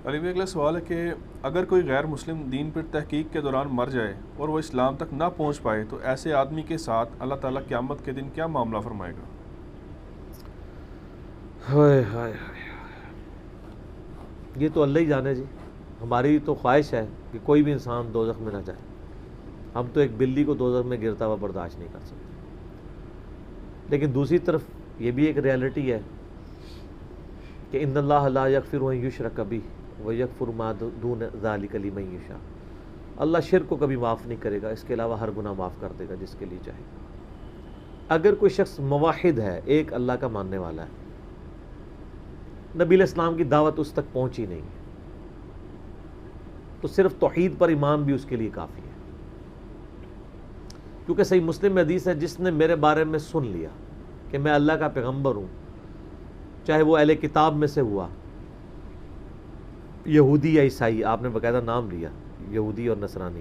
علی بھائی، اگلا سوال ہے کہ اگر کوئی غیر مسلم دین پر تحقیق کے دوران مر جائے اور وہ اسلام تک نہ پہنچ پائے تو ایسے آدمی کے ساتھ اللہ تعالیٰ قیامت کے دن کیا معاملہ فرمائے گا؟ ہائے ہائے ہائے، یہ تو اللہ ہی جانے جی۔ ہماری تو خواہش ہے کہ کوئی بھی انسان دوزخ میں نہ جائے۔ ہم تو ایک بلی کو دوزخ میں گرتا ہوا برداشت نہیں کر سکتے، لیکن دوسری طرف یہ بھی ایک ریالٹی ہے کہ ان اللہ لا یغفر ان یشرک بہ ویغفر ما دون ذلک لمن یشاء۔ اللہ شرک کو کبھی معاف نہیں کرے گا، اس کے علاوہ ہر گناہ معاف کر دے گا جس کے لیے چاہے گا۔ اگر کوئی شخص موحد ہے، ایک اللہ کا ماننے والا ہے، نبی علیہ السلام کی دعوت اس تک پہنچی نہیں ہے، تو صرف توحید پر ایمان بھی اس کے لیے کافی ہے، کیونکہ صحیح مسلم میں حدیث ہے، جس نے میرے بارے میں سن لیا کہ میں اللہ کا پیغمبر ہوں، چاہے وہ اہل کتاب میں سے ہوا، یہودی یا عیسائی، آپ نے باقاعدہ نام لیا یہودی اور نصرانی،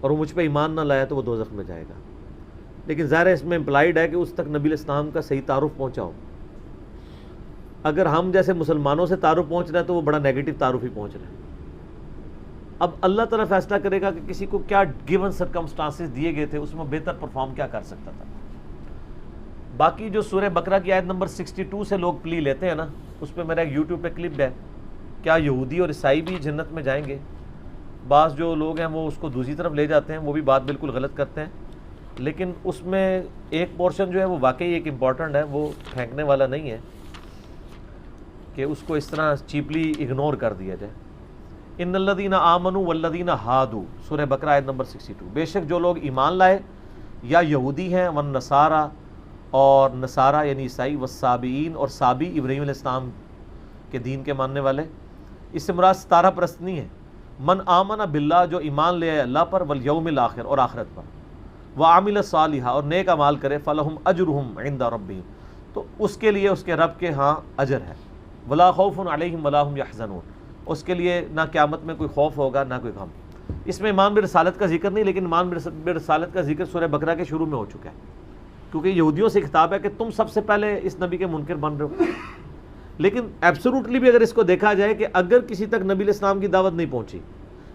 اور وہ مجھ پہ ایمان نہ لایا تو وہ دوزخ میں جائے گا۔ لیکن ظاہر ہے اس میں امپلائڈ ہے کہ اس تک نبی علیہ السلام کا صحیح تعارف پہنچا ہو۔ اگر ہم جیسے مسلمانوں سے تعارف پہنچ رہا ہے تو وہ بڑا نیگیٹو تعارف ہی پہنچ رہا ہے۔ اب اللہ تعالیٰ فیصلہ کرے گا کہ کسی کو کیا گیون سرکمسٹانسز دیے گئے تھے، اس میں بہتر پرفارم کیا کر سکتا تھا۔ باقی جو سورہ بقرہ کی آیت نمبر 62 سے لوگ پلی لیتے ہیں نا، اس پہ میرا ایک یوٹیوب پہ کلپ ہے، کیا یہودی اور عیسائی بھی جنت میں جائیں گے؟ بعض جو لوگ ہیں وہ اس کو دوسری طرف لے جاتے ہیں، وہ بھی بات بالکل غلط کرتے ہیں، لیکن اس میں ایک پورشن جو ہے وہ واقعی ایک امپورٹنٹ ہے، وہ پھینکنے والا نہیں ہے کہ اس کو اس طرح چیپلی اگنور کر دیا جائے۔ ان الذین آمنوا والذین ہادوا، سورہ بقرہ آیت نمبر 62، بے شک جو لوگ ایمان لائے یا یہودی ہیں، والنصارى اور نصارہ یعنی عیسائی، والسابئین اور سابی ابراہیم علیہ السلام کے دین کے ماننے والے، اس سے مراد ستارہ پرست نہیں ہے، من آمن باللہ جو ایمان لے آئے اللہ پر، والیوم الآخر اور آخرت پر، وعمل صالحا اور نیک اعمال کرے، فلہم اجرہم عند ربہم تو اس کے لیے اس کے رب کے ہاں اجر ہے، ولا خوف علیہم ولا ہم یحزنون اس کے لیے نہ قیامت میں کوئی خوف ہوگا نہ کوئی غم۔ اس میں ایمان برسالت کا ذکر نہیں، لیکن ایمان برسالت کا ذکر سورہ بقرہ کے شروع میں ہو چکا ہے، کیونکہ یہودیوں سے خطاب ہے کہ تم سب سے پہلے اس نبی کے منکر بن رہے ہو۔ لیکن ایبسولوٹلی بھی اگر اس کو دیکھا جائے کہ اگر کسی تک نبی علیہ السلام کی دعوت نہیں پہنچی،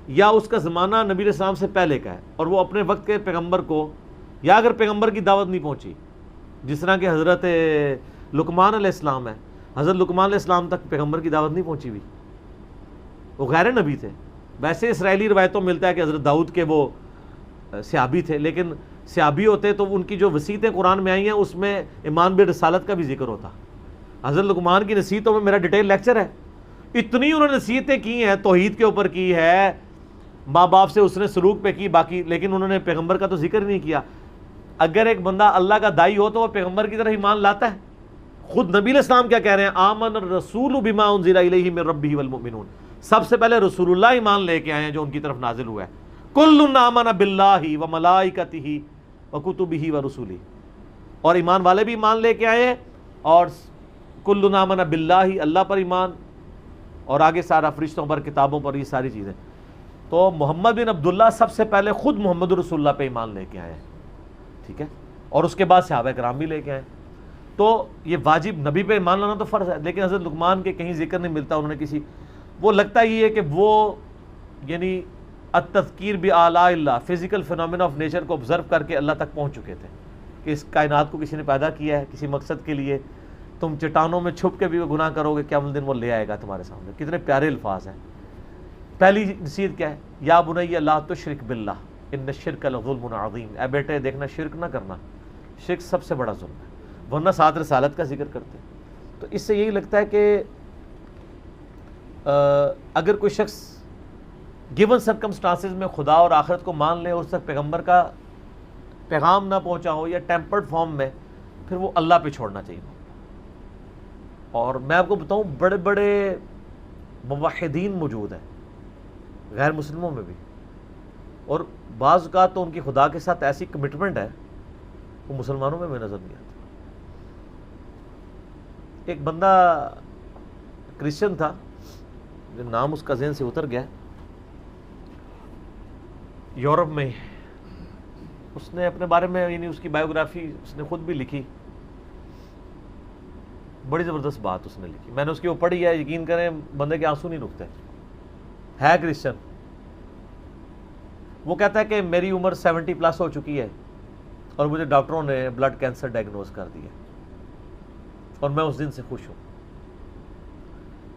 یا اس کا زمانہ نبی علیہ السلام سے پہلے کا ہے اور وہ اپنے وقت کے پیغمبر کو، یا اگر پیغمبر کی دعوت نہیں پہنچی، جس طرح کہ حضرت لقمان علیہ السلام ہے، حضرت لقمان علیہ السلام تک پیغمبر کی دعوت نہیں پہنچی ہوئی، وہ غیر نبی تھے۔ ویسے اسرائیلی روایتوں ملتا ہے کہ حضرت داؤد کے وہ صحابی تھے، لیکن صحابی ہوتے تو ان کی جو وصیتیں قرآن میں آئی ہیں اس میں ایمان بالرسالت کا بھی ذکر ہوتا۔ حضرت لقمان کی نصیحتوں میں میرا ڈیٹیل لیکچر ہے، اتنی انہوں نے نصیحتیں کی ہیں، توحید کے اوپر کی ہے، ماں باپ سے اس نے سلوک پہ کی باقی، لیکن انہوں نے پیغمبر کا تو ذکر ہی نہیں کیا۔ اگر ایک بندہ اللہ کا دائی ہو تو وہ پیغمبر کی طرف ایمان لاتا ہے۔ خود نبی علیہ السلام کیا کہہ رہے ہیں؟ آمن الرسول بما انزل الیہ من ربہ والمؤمنون، سب سے پہلے رسول اللہ ایمان لے کے آئے ہیں جو ان کی طرف نازل ہوا ہے۔ کل آمن باللہ وملائکتہ وکتبہ ورسلہ، اور ایمان والے بھی ایمان لے کے آئے ہیں، اور کل آمن باللہ اللہ پر ایمان، اور آگے سارا فرشتوں پر، کتابوں پر، یہ ساری چیزیں۔ تو محمد بن عبداللہ سب سے پہلے خود محمد رسول اللہ پہ ایمان لے کے آئے ہیں، ٹھیک ہے، اور اس کے بعد صحابہ کرام بھی لے کے آئے۔ تو یہ واجب، نبی پہ ایمان لانا تو فرض ہے، لیکن حضرت لقمان کے کہیں ذکر نہیں ملتا، انہوں نے کسی، وہ لگتا یہ ہے کہ وہ یعنی التذکیر بآلاء اللہ، فزیکل فینومینا آف نیچر کو آبزرو کر کے اللہ تک پہنچ چکے تھے کہ اس کائنات کو کسی نے پیدا کیا ہے کسی مقصد کے لیے، تم چٹانوں میں چھپ کے بھی وہ گناہ کرو گے، قیامت دن وہ لے آئے گا تمہارے سامنے۔ کتنے پیارے الفاظ ہیں۔ پہلی نصیحت کیا ہے؟ یا بنی لا تشرک باللہ ان الشرک لظلم عظیم، اے بیٹے دیکھنا شرک نہ کرنا، شرک سب سے بڑا ظلم ہے، ورنہ ساتھ رسالت کا ذکر کرتے ہیں۔ تو اس سے یہی لگتا ہے کہ اگر کوئی شخص گیون سرکمسٹانسز میں خدا اور آخرت کو مان لے اور اس تک پیغمبر کا پیغام نہ پہنچا ہو یا ٹیمپرڈ فارم میں، پھر وہ اللہ پہ چھوڑنا چاہیے۔ اور میں آپ کو بتاؤں بڑے بڑے موحدین موجود ہیں غیر مسلموں میں بھی، اور بعض اوقات تو ان کی خدا کے ساتھ ایسی کمٹمنٹ ہے وہ مسلمانوں میں نظر نہیں آتی۔ ایک بندہ کرسچن تھا، نام اس کا ذہن سے اتر گیا، یورپ میں، اس نے اپنے بارے میں یعنی اس کی بائیوگرافی اس نے خود بھی لکھی، بڑی زبردست بات اس نے لکھی، میں نے اس کی وہ پڑھی ہے، یقین کریں بندے کے آنسو نہیں رکتے، ہے کرسچن. وہ کہتا ہے کہ میری عمر 70+ ہو چکی ہے اور مجھے ڈاکٹروں نے بلڈ کینسر ڈائگنوز کر دیا اور میں اس دن سے خوش ہوں.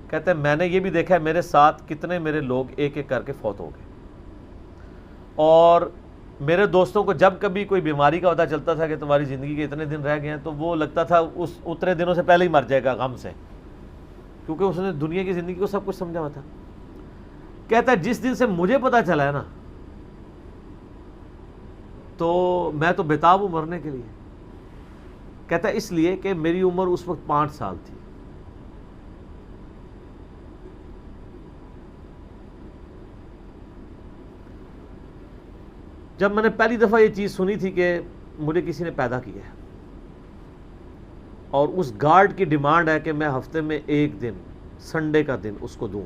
کہتے ہیں میں نے یہ بھی دیکھا ہے میرے ساتھ کتنے میرے لوگ ایک ایک کر کے فوت ہو گئے، اور میرے دوستوں کو جب کبھی کوئی بیماری کا پتہ چلتا تھا کہ تمہاری زندگی کے اتنے دن رہ گئے ہیں، تو وہ لگتا تھا اس اتنے دنوں سے پہلے ہی مر جائے گا غم سے، کیونکہ اس نے دنیا کی زندگی کو سب کچھ سمجھا ہوا تھا. کہتا ہے جس دن سے مجھے پتہ چلا ہے نا، تو میں تو بےتاب ہوں مرنے کے لیے. کہتا ہے اس لیے کہ میری عمر اس وقت 5 سال تھی. جب میں نے پہلی دفعہ یہ چیز سنی تھی کہ مجھے کسی نے پیدا کیا ہے اور اس گارڈ کی ڈیمانڈ ہے کہ میں ہفتے میں ایک دن سنڈے کا دن اس کو دوں،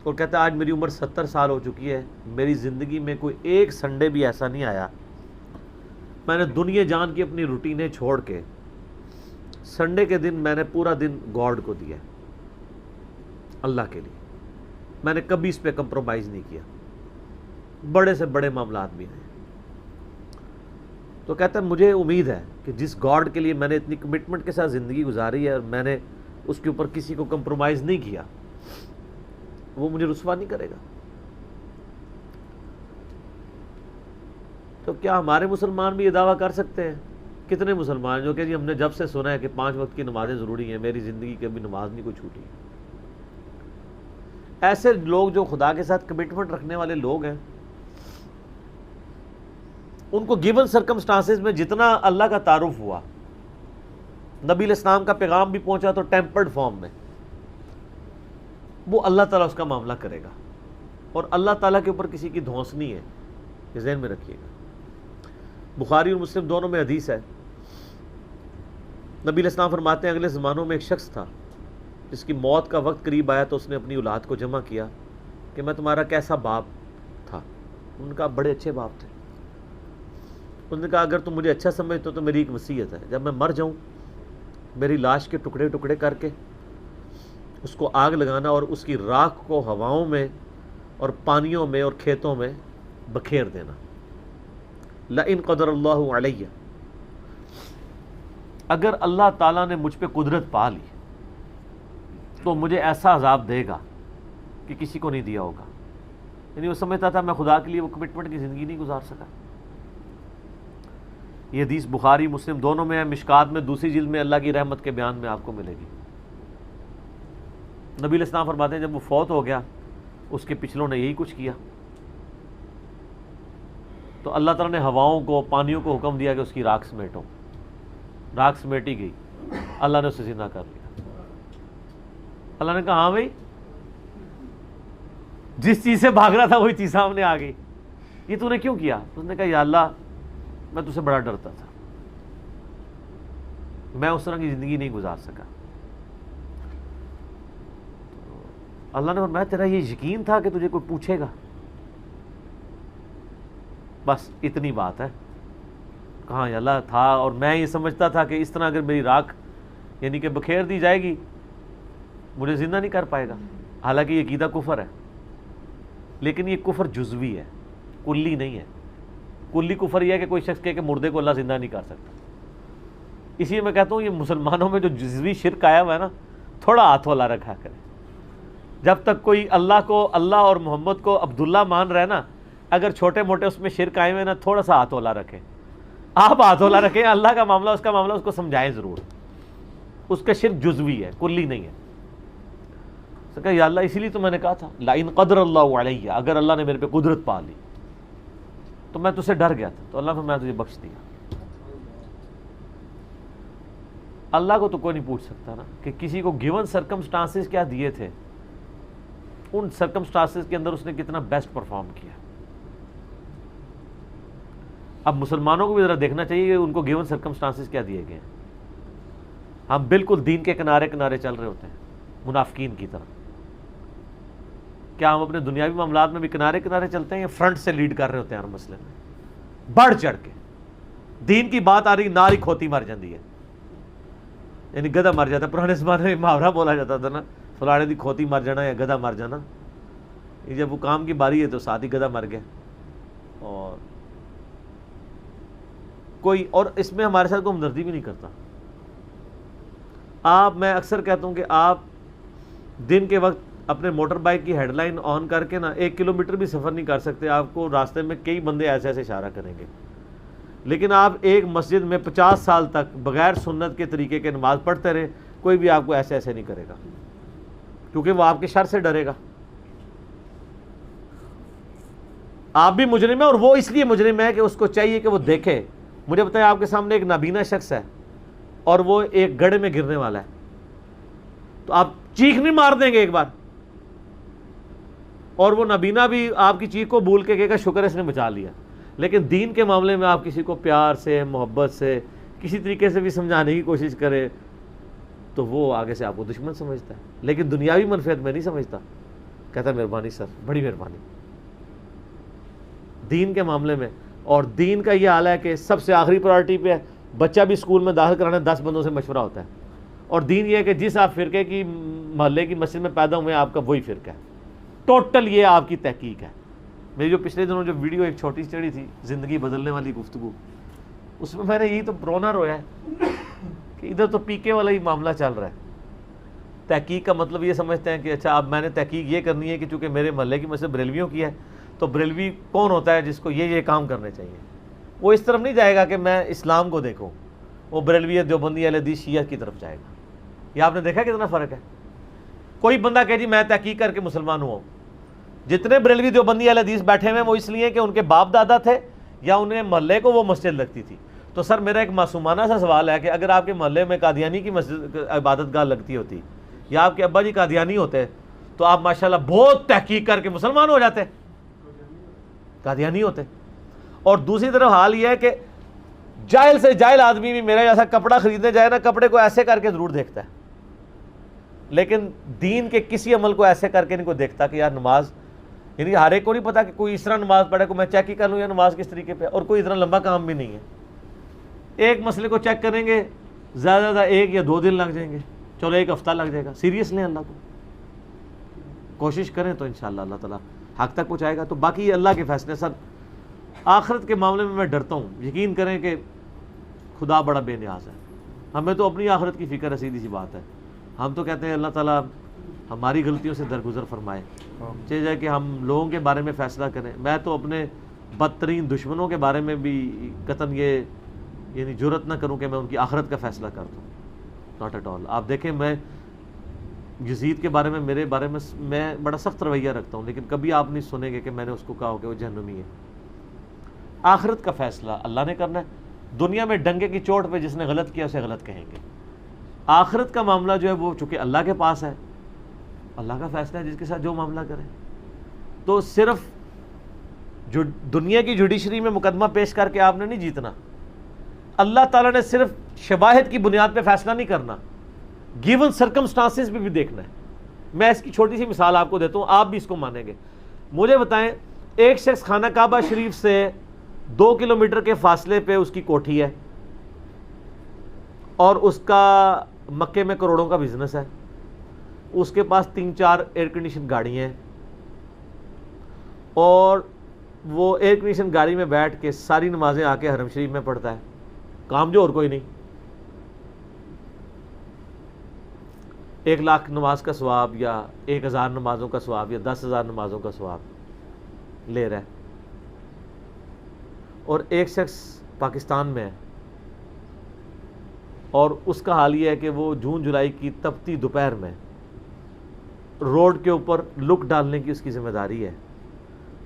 اور کہتا ہے آج میری عمر 70 سال ہو چکی ہے، میری زندگی میں کوئی ایک سنڈے بھی ایسا نہیں آیا میں نے دنیا جان کی اپنی روٹینیں چھوڑ کے سنڈے کے دن میں نے پورا دن گاڈ کو دیا اللہ کے لیے. میں نے کبھی اس پہ کمپرومائز نہیں کیا، بڑے سے بڑے معاملات بھی ہیں. تو کہتا ہے مجھے امید ہے کہ جس گاڈ کے لیے میں نے اتنی کمٹمنٹ کے ساتھ زندگی گزاری ہے اور میں نے اس کے اوپر کسی کو کمپرومائز نہیں کیا، وہ مجھے رسوا نہیں کرے گا. تو کیا ہمارے مسلمان بھی یہ دعویٰ کر سکتے ہیں؟ کتنے مسلمان جو کہ جی ہم نے جب سے سنا ہے کہ 5 وقت کی نمازیں ضروری ہیں، میری زندگی کی ابھی نماز نہیں کوئی چھوٹی. ایسے لوگ جو خدا کے ساتھ کمٹمنٹ رکھنے والے لوگ ہیں، ان کو گیون سرکمسٹانسز میں جتنا اللہ کا تعارف ہوا، نبی علیہ السلام کا پیغام بھی پہنچا تو ٹیمپرڈ فارم میں، وہ اللہ تعالیٰ اس کا معاملہ کرے گا، اور اللہ تعالیٰ کے اوپر کسی کی دھونس نہیں ہے، یہ ذہن میں رکھیے گا. بخاری اور مسلم دونوں میں حدیث ہے، نبی علیہ السلام فرماتے ہیں اگلے زمانوں میں ایک شخص تھا جس کی موت کا وقت قریب آیا تو اس نے اپنی اولاد کو جمع کیا کہ میں تمہارا کیسا باپ تھا. ان کا بڑے اچھے باپ تھے. انہوں نے کہا اگر تم مجھے اچھا سمجھتے ہو تو میری ایک وصیت ہے، جب میں مر جاؤں میری لاش کے ٹکڑے ٹکڑے کر کے اس کو آگ لگانا اور اس کی راکھ کو ہواؤں میں اور پانیوں میں اور کھیتوں میں بکھیر دینا. لئن قدر اللہ علیہ، اگر اللہ تعالیٰ نے مجھ پہ قدرت پا لی تو مجھے ایسا عذاب دے گا کہ کسی کو نہیں دیا ہوگا. یعنی وہ سمجھتا تھا میں خدا کے لیے وہ کمٹمنٹ کی زندگی نہیں گزار سکا. یہ حدیث بخاری مسلم دونوں میں ہے. مشکات میں دوسری جلد میں اللہ کی رحمت کے بیان میں آپ کو ملے گی. نبی علیہ السلام فرماتے ہیں جب وہ فوت ہو گیا اس کے پچھلوں نے یہی کچھ کیا، تو اللہ تعالیٰ نے ہواؤں کو پانیوں کو حکم دیا کہ اس کی راکھ سمیٹو. راکھ سمیٹی گئی، اللہ نے اسے زندہ کر لیا. اللہ نے کہا ہاں بھائی جس چیز سے بھاگ رہا تھا وہی چیز سامنے آ گئی، یہ تو نے کیوں کیا؟ اس نے کہا یا اللہ میں تجھ سے بڑا ڈرتا تھا، میں اس طرح کی زندگی نہیں گزار سکا. اللہ نے فرمایا تیرا یہ یقین تھا کہ تجھے کوئی پوچھے گا؟ بس اتنی بات ہے. کہاں یا اللہ تھا، اور میں یہ سمجھتا تھا کہ اس طرح اگر میری راکھ یعنی کہ بکھیر دی جائے گی مجھے زندہ نہیں کر پائے گا. حالانکہ یہ عقیدہ کفر ہے، لیکن یہ کفر جزوی ہے، کلی نہیں ہے. کلی کفر یہ ہے کہ کوئی شخص کہے کہ مردے کو اللہ زندہ نہیں کر سکتا. اسی لیے میں کہتا ہوں یہ مسلمانوں میں جو جزوی شرک آیا ہوا ہے نا، تھوڑا ہاتھ والا رکھا کرے. جب تک کوئی اللہ کو، اللہ اور محمد کو عبداللہ مان رہے نا، اگر چھوٹے موٹے اس میں شرک آئے ہوئے نا، تھوڑا سا ہاتھ والا رکھیں. آپ ہاتھ والا رکھیں، اللہ کا معاملہ اس کا معاملہ اس کو سمجھائیں ضرور. اس کا شرک جزوی ہے، کلی نہیں ہے. کہا یا اللہ اسی لیے تو میں نے کہا تھا لئن قدر اللہ علیہ، اگر اللہ نے میرے پہ قدرت پا لی تو میں تجھ سے ڈر گیا تھا، تو اللہ نے میں تجھے بخش دیا. اللہ کو تو کوئی نہیں پوچھ سکتا نا کہ کسی کو گیون سرکمسٹانسز کیا دیے تھے، ان سرکمسٹانسز کے اندر اس نے کتنا بیسٹ پرفارم کیا. اب مسلمانوں کو بھی ذرا دیکھنا چاہیے کہ ان کو گیون سرکمسٹانسز کیا دیے گئے. ہم بالکل دین کے کنارے کنارے چل رہے ہوتے ہیں منافقین کی طرح. کیا ہم اپنے دنیاوی معاملات میں بھی کنارے کنارے چلتے ہیں یا فرنٹ سے لیڈ کر رہے ہوتے ہیں ہر مسئلے میں بڑھ چڑھ کے؟ دین کی بات آ رہی نال ہی کھوتی مر جاتی ہے، یعنی گدھا مر جاتا ہے. پرانے زمانے میں محاورہ بولا جاتا تھا نا، فلانے دی کھوتی مر جانا یا گدھا مر جانا. جب وہ کام کی باری ہے تو ساتھ ہی گدھا مر گیا. اور کوئی اور اس میں ہمارے ساتھ کوئی ہمدردی بھی نہیں کرتا. میں اکثر کہتا ہوں کہ آپ دن کے وقت اپنے موٹر بائک کی ہیڈ لائن آن کر کے نا 1 کلومیٹر بھی سفر نہیں کر سکتے. آپ کو راستے میں کئی بندے ایسے ایسے اشارہ کریں گے، لیکن آپ ایک مسجد میں 50 سال تک بغیر سنت کے طریقے کے نماز پڑھتے رہے، کوئی بھی آپ کو ایسے ایسے نہیں کرے گا، کیونکہ وہ آپ کے شر سے ڈرے گا. آپ بھی مجرم ہے، اور وہ اس لیے مجرم ہے کہ اس کو چاہیے کہ وہ دیکھے. مجھے بتائیں، آپ کے سامنے ایک نابینا شخص ہے اور وہ ایک گڑھے میں گرنے والا ہے، تو آپ چیخ نہیں مار دیں گے ایک بار؟ اور وہ نابینا بھی آپ کی چیخ کو بھول کے کہے گا شکر ہے اس نے بچا لیا. لیکن دین کے معاملے میں آپ کسی کو پیار سے، محبت سے، کسی طریقے سے بھی سمجھانے کی کوشش کرے تو وہ آگے سے آپ کو دشمن سمجھتا ہے، لیکن دنیاوی منفعت میں نہیں سمجھتا. کہتا ہے مہربانی سر، بڑی مہربانی. دین کے معاملے میں، اور دین کا یہ حال ہے کہ سب سے آخری پرائرٹی پہ ہے. بچہ بھی اسکول میں داخل کرانا 10 بندوں سے مشورہ ہوتا ہے، اور دین یہ ہے کہ جس آپ فرقے کی محلے کی مسجد میں پیدا ہوئے ہیں آپ کا وہی فرقہ ہے. ٹوٹل یہ آپ کی تحقیق ہے. میری جو پچھلے دنوں جو ویڈیو ایک چھوٹی سی چڑھی تھی، زندگی بدلنے والی گفتگو، اس میں نے یہی تو رونا رویا ہے کہ ادھر تو پی کے والا ہی معاملہ چل رہا ہے. تحقیق کا مطلب یہ سمجھتے ہیں کہ اچھا اب میں نے تحقیق یہ کرنی ہے کہ چونکہ میرے محلے کی مسجد بریلویوں کی ہے تو بریلوی کون ہوتا ہے جس کو یہ کام کرنے چاہیے. وہ اس طرف نہیں جائے گا کہ میں اسلام کو دیکھوں، وہ بریلویت دیوبندی اہل حدیث شیعہ کی طرف جائے گا. یہ آپ نے دیکھا کتنا فرق ہے. کوئی بندہ کہ جی میں تحقیق کر کے مسلمان ہوں. جتنے بریلوی دیوبندی اہل حدیث بیٹھے ہوئے وہ اس لیے کہ ان کے باپ دادا تھے یا انہیں محلے کو وہ مسجد لگتی تھی. تو سر میرا ایک معصومانہ سا سوال ہے کہ اگر آپ کے محلے میں قادیانی کی مسجد عبادت گاہ لگتی ہوتی یا آپ کے ابا جی قادیانی ہوتے تو آپ ماشاءاللہ بہت تحقیق کر کے مسلمان ہو جاتے. قادیانی ہوتے. اور دوسری طرف حال یہ ہے کہ جاہل سے جاہل آدمی بھی میرا جیسا کپڑا خریدنے جائے نا، کپڑے کو ایسے کر کے ضرور دیکھتا ہے، لیکن دین کے کسی عمل کو ایسے کر کے نہیں کوئی دیکھتا کہ یار نماز، یعنی ہر ایک کو نہیں پتا کہ کوئی اس طرح نماز پڑھے کو میں چیک ہی کر لوں یا نماز کس طریقے پہ. اور کوئی اتنا لمبا کام بھی نہیں ہے. ایک مسئلے کو چیک کریں گے زیادہ سے زیادہ 1 یا 2 دن لگ جائیں گے، چلو 1 ہفتہ لگ جائے گا. سیریس لیں اللہ کو، کوشش کریں تو انشاءاللہ اللہ تعالیٰ حق تک پہنچائے گا. تو باقی یہ اللہ کے فیصلے. سر آخرت کے معاملے میں ڈرتا ہوں. یقین کریں کہ خدا بڑا بے نیاز ہے. ہمیں تو اپنی آخرت کی فکر ہے، سیدھی سی بات ہے. ہم تو کہتے ہیں اللہ تعالیٰ ہماری غلطیوں سے درگزر فرمائے، چاہیے کہ ہم لوگوں کے بارے میں فیصلہ کریں. میں تو اپنے بدترین دشمنوں کے بارے میں بھی قطعاً یہ یعنی جرأت نہ کروں کہ میں ان کی آخرت کا فیصلہ کر دوں. Not at all. آپ دیکھیں میں یزید کے بارے میں، میرے بارے میں میں بڑا سخت رویہ رکھتا ہوں، لیکن کبھی آپ نہیں سنیں گے کہ میں نے اس کو کہا ہو کہ وہ جہنمی ہے. آخرت کا فیصلہ اللہ نے کرنا ہے. دنیا میں ڈنگے کی چوٹ پہ جس نے غلط کیا اسے غلط کہیں گے. آخرت کا معاملہ جو ہے وہ چونکہ اللہ کے پاس ہے، اللہ کا فیصلہ ہے جس کے ساتھ جو معاملہ کرے. تو صرف جو دنیا کی جوڈیشری میں مقدمہ پیش کر کے آپ نے نہیں جیتنا. اللہ تعالیٰ نے صرف شواہد کی بنیاد پہ فیصلہ نہیں کرنا، گیون سرکمسٹانسز پہ بھی دیکھنا ہے. میں اس کی چھوٹی سی مثال آپ کو دیتا ہوں، آپ بھی اس کو مانیں گے. مجھے بتائیں، ایک شخص خانہ کعبہ شریف سے 2 کلومیٹر کے فاصلے پہ اس کی کوٹھی ہے اور اس کا مکے میں کروڑوں کا بزنس ہے. اس کے پاس 3-4 ایئر کنڈیشن گاڑیاں ہیں اور وہ ایئر کنڈیشن گاڑی میں بیٹھ کے ساری نمازیں آ کے حرم شریف میں پڑھتا ہے. کام جو اور کوئی نہیں. 1 لاکھ نماز کا ثواب یا 1000 نمازوں کا ثواب یا 10,000 نمازوں کا ثواب لے رہا ہے. اور ایک شخص پاکستان میں ہے اور اس کا حال یہ ہے کہ وہ جون جولائی کی تپتی دوپہر میں روڈ کے اوپر لک ڈالنے کی اس کی ذمہ داری ہے،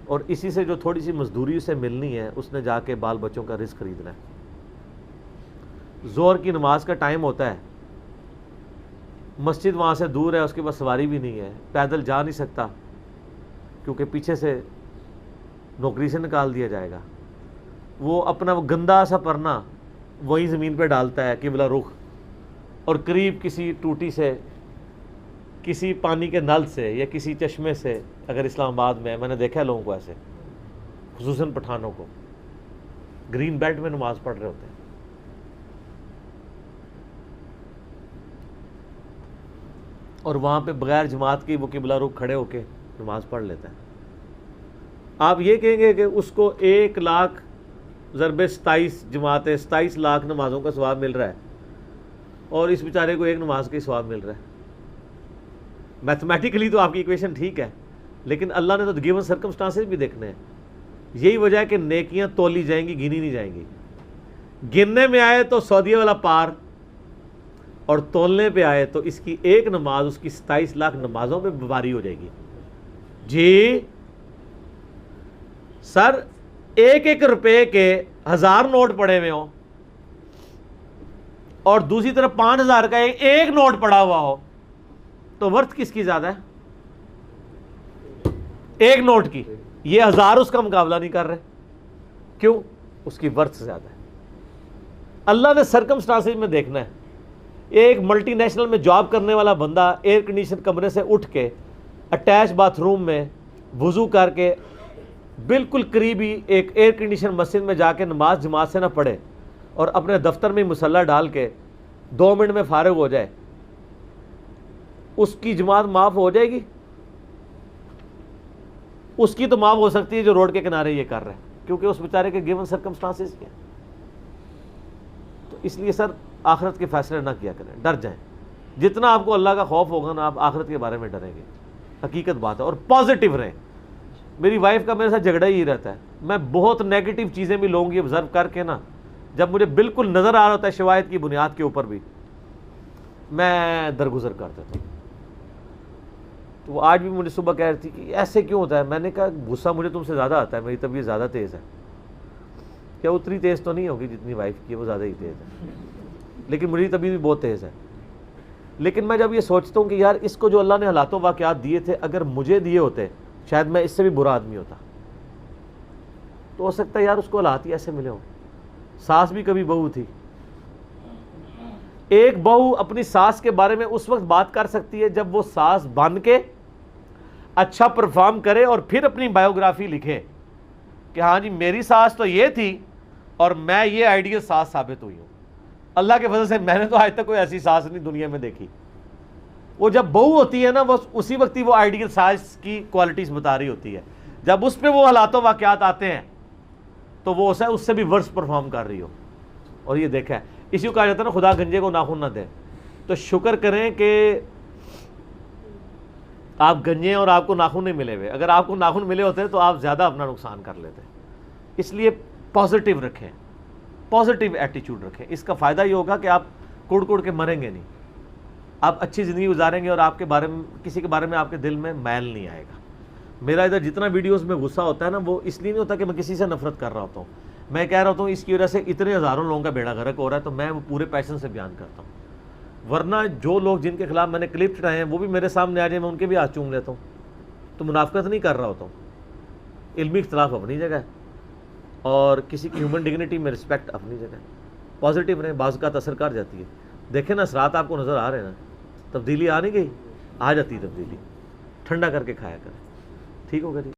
اور اسی سے جو تھوڑی سی مزدوری اسے ملنی ہے اس نے جا کے بال بچوں کا رزق خریدنا ہے. ظہر کی نماز کا ٹائم ہوتا ہے، مسجد وہاں سے دور ہے، اس کے پاس سواری بھی نہیں ہے، پیدل جا نہیں سکتا کیونکہ پیچھے سے نوکری سے نکال دیا جائے گا. وہ اپنا وہ گندا سا پرنا وہی زمین پہ ڈالتا ہے قبلہ رخ، اور قریب کسی ٹوٹی سے، کسی پانی کے نل سے یا کسی چشمے سے، اگر اسلام آباد میں میں نے دیکھا ہے لوگوں کو ایسے، خصوصاً پٹھانوں کو، گرین بیلٹ میں نماز پڑھ رہے ہوتے ہیں. اور وہاں پہ بغیر جماعت کی وہ قبلہ رخ کھڑے ہو کے نماز پڑھ لیتا ہے. آپ یہ کہیں گے کہ اس کو 1,00,000 ضرب 27 جماعتیں 27 لاکھ نمازوں کا ثواب مل رہا ہے اور اس بیچارے کو ایک نماز کا ثواب مل رہا ہے. میتھمیٹیکلی تو آپ کی ایکویشن ٹھیک ہے, لیکن اللہ نے تو گیون سرکمسٹانسز بھی دیکھنے ہیں. یہی وجہ ہے کہ نیکیاں تولی جائیں گی, گنی نہیں جائیں گی. گننے میں آئے تو سعودیہ والا پار, اور تولنے پہ آئے تو اس کی ایک نماز اس کی 27 لاکھ نمازوں پہ باری ہو جائے گی. جی سر, 1 روپے کے 1000 نوٹ پڑے ہوئے ہوں اور دوسری طرف 5000 کا ایک نوٹ پڑا ہوا ہو, تو ورتھ کس کی زیادہ ہے؟ ایک نوٹ کی. یہ 1000 اس کا مقابلہ نہیں کر رہے. کیوں؟ اس کی ورتھ زیادہ ہے. اللہ نے سرکمسٹانسز میں دیکھنا ہے. ایک ملٹی نیشنل میں جاب کرنے والا بندہ ایئر کنڈیشن کمرے سے اٹھ کے اٹیچ باتھ روم میں وضو کر کے بالکل قریبی ایک ایئر کنڈیشن مسجد میں جا کے نماز جماعت سے نہ پڑھے اور اپنے دفتر میں مصلی ڈال کے 2 منٹ میں فارغ ہو جائے, اس کی جماعت معاف ہو جائے گی؟ اس کی تو معاف ہو سکتی ہے جو روڈ کے کنارے یہ کر رہے ہیں, کیونکہ اس بیچارے کے گیون سرکمسٹانسز کیا. تو اس لیے سر آخرت کے فیصلے نہ کیا کریں, ڈر جائیں. جتنا آپ کو اللہ کا خوف ہوگا نا, آپ آخرت کے بارے میں ڈریں گے. حقیقت بات ہے. اور پازیٹیو رہیں. میری وائف کا میرے ساتھ جھگڑا ہی رہتا ہے. میں بہت نیگیٹو چیزیں بھی لوگوں کی آبزرو کر کے نا, جب مجھے بالکل نظر آ رہا ہوتا ہے شواہد کی بنیاد کے اوپر بھی, میں درگزر کر دیتا ہوں. تو وہ آج بھی مجھے صبح کہہ رہی تھی کہ ایسے کیوں ہوتا ہے. میں نے کہا غصہ مجھے تم سے زیادہ آتا ہے, میری طبیعت زیادہ تیز ہے. کیا اتنی تیز تو نہیں ہوگی جتنی وائف کی, وہ زیادہ ہی تیز ہے, لیکن میری طبیعت بھی بہت تیز ہے. لیکن میں جب یہ سوچتا ہوں کہ یار اس کو جو اللہ نے حالات و واقعات دیے تھے, اگر مجھے دیے ہوتے شاید میں اس سے بھی برا آدمی ہوتا. تو ہو سکتا ہے یار اس کو حالات ہی ایسے ملے ہوں. ساس بھی کبھی بہو تھی. ایک بہو اپنی ساس کے بارے میں اس وقت بات کر سکتی ہے جب وہ ساس بن کے اچھا پرفارم کرے اور پھر اپنی بایوگرافی لکھے کہ ہاں جی میری ساس تو یہ تھی اور میں یہ آئیڈیل ساس ثابت ہوئی ہوں. اللہ کے فضل سے میں نے تو آج تک کوئی ایسی ساس نہیں دنیا میں دیکھی. وہ جب بہو ہوتی ہے نا, وہ اسی وقت ہی وہ آئیڈیل ساس کی کوالٹیز بتا رہی ہوتی ہے. جب اس پہ وہ حالات و واقعات آتے ہیں تو وہ اس سے بھی ورس پرفارم کر رہی ہو. اور یہ دیکھا ہے, اسی کو کہا جاتا ہے نا خدا گنجے کو ناخن نہ دے. تو شکر کریں کہ آپ گنجے اور آپ کو ناخن نہیں ملے ہوئے. اگر آپ کو ناخن ملے ہوتے تو آپ زیادہ اپنا نقصان کر لیتے. اس لیے پازیٹیو رکھیں, پازیٹیو ایٹیچیوڈ رکھیں. اس کا فائدہ یہ ہوگا کہ آپ کڑ کڑ کے مریں گے نہیں, آپ اچھی زندگی گزاریں گے اور آپ کے بارے میں کسی کے بارے میں آپ کے دل میں میل نہیں آئے گا. میرا ادھر جتنا ویڈیوز میں غصہ ہوتا ہے نا, وہ اس لیے نہیں ہوتا کہ میں کسی سے نفرت کر رہا ہوتا ہوں. میں کہہ رہا ہوتا ہوں اس کی وجہ سے اتنے ہزاروں لوگوں کا بیڑا غرق ہو رہا ہے, تو میں وہ پورے پیشن سے بیان کرتا ہوں. ورنہ جو لوگ جن کے خلاف میں نے کلپ چڑھائے ہیں وہ بھی میرے سامنے آ جائیں, میں ان کے بھی ہاتھ چوم لیتا ہوں. تو منافقت نہیں کر رہا ہوتا ہوں. علمی اختلاف اپنی جگہ ہے اور کسی کی ہیومن ڈگنیٹی میں رسپیکٹ اپنی جگہ ہے. پازیٹیو رہیں, بعض کا اثر کر جاتی ہے. دیکھیں نا اثرات آپ کو نظر آ رہے ہیں نا, تبدیلی آ نہیں گئی, آ جاتی ہے تبدیلی. ٹھنڈا کر کے کھایا کریں. ٹھیک ہوگا جی.